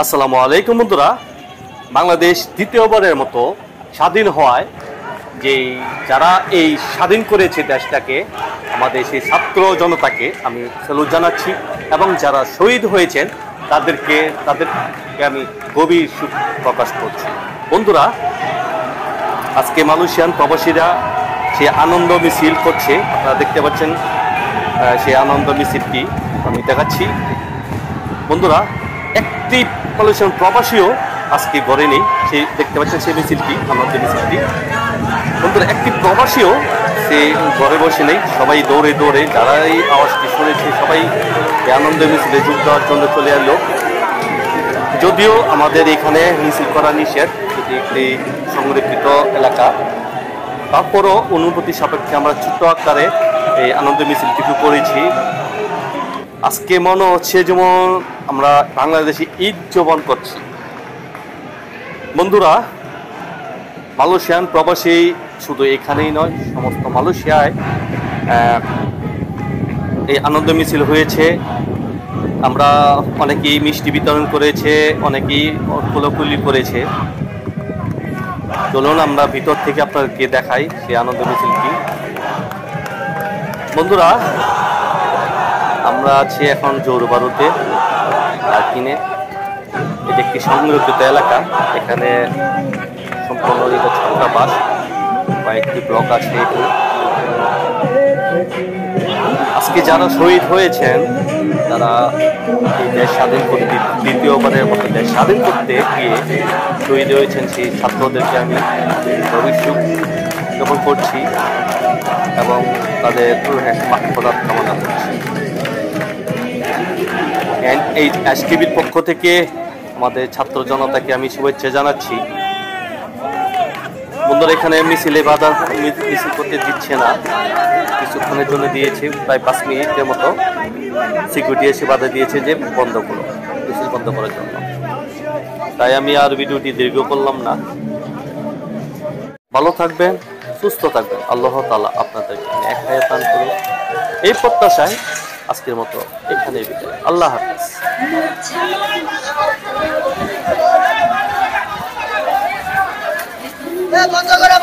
আসসালামু আলাইকুম বন্ধুরা। বাংলাদেশ দ্বিতীয়বারের মতো স্বাধীন হওয়ায় যারা এই স্বাধীন করেছে দেশটাকে, আমাদের সেই ছাত্র জনতাকে আমি স্যালুট জানাচ্ছি এবং যারা শহীদ হয়েছেন তাদেরকে আমি গভীর সুখ প্রকাশ করছি। বন্ধুরা, আজকে মালয়েশিয়ান প্রবাসীরা সে আনন্দ মিছিল করছে, আপনারা দেখতে পাচ্ছেন। সেই আনন্দ মিছিলটি আমি দেখাচ্ছি। বন্ধুরা, একটি মালয়েশিয়ান প্রবাসীও আজকে ঘরে নেই, সে দেখতে পাচ্ছেন সেই মিছিলটি, আনন্দ মিছিলটি। বন্ধুরা, একটি প্রবাসীও সে ঘরে বসে নেই, সবাই দৌড়ে দৌড়ে, যারা এই আওয়াজটি শুনেছে সবাই এই আনন্দ মিছিলে যোগ দেওয়ার জন্য চলে এলো। যদিও আমাদের এখানে মিছিল করা নিষেধ, এটি একটি সংরক্ষিত এলাকা, তারপরও অনুভূতি সাপেক্ষে আমরা ছোট্ট আকারে এই আনন্দ মিছিলটি করেছি। আজকে মনে হচ্ছে যেমন আমরা বাংলাদেশে ঈদ উদযাপন করছি। বন্ধুরা, মালয়েশিয়ান প্রবাসী শুধু এখানেই নয়, সমস্ত মালয়েশিয়ায় এই আনন্দ মিছিল হয়েছে। আমরা অনেকেই মিষ্টি বিতরণ করেছে, অনেকেই কোলাকুলি করেছে। চলুন আমরা ভিতর থেকে আপনাদেরকে দেখাই সেই আনন্দ মিছিলটি। বন্ধুরা, আমরা আছি এখন জৌরবারুতে কিনে। এটি একটি সংরক্ষিত এলাকা, এখানে সম্পূর্ণ ছাত্রাবাস, কয়েকটি ব্লক আছে। এটি আজকে যারা শহীদ হয়েছেন, তারা এই দেশ স্বাধীন করতে, দ্বিতীয়বারের মতো দেশ স্বাধীন করতে গিয়ে শহীদ হয়েছেন, সেই ছাত্রদেরকে আমি ভবিষ্যৎ জ্ঞাপন করছি এবং তাদের মাগফিরাত কামনা করছি। এই এসটিভির পক্ষ থেকে আমাদের ছাত্র জনতাকে আমি শুভেচ্ছা জানাচ্ছি। বন্ধুরা, এখানে মিছিল করতে দিচ্ছে না, কিছুক্ষণের জন্য দিয়েছে, প্রায় 5 মিনিটের মতো সিকিউরিটি এসে বাধা দিয়েছে যে বন্ধ করো, মিছিল বন্ধ করার জন্য। তাই আমি আর ভিডিওটি দীর্ঘ করলাম না। ভালো থাকবেন, সুস্থ থাকবেন, আল্লাহ তাআলা আপনাদেরকে এক হায়াত দান করুন, এই প্রত্যাশায় আজকের মতো এখানে বিদায়। আল্লাহ হাফেজ। বন্ধ করা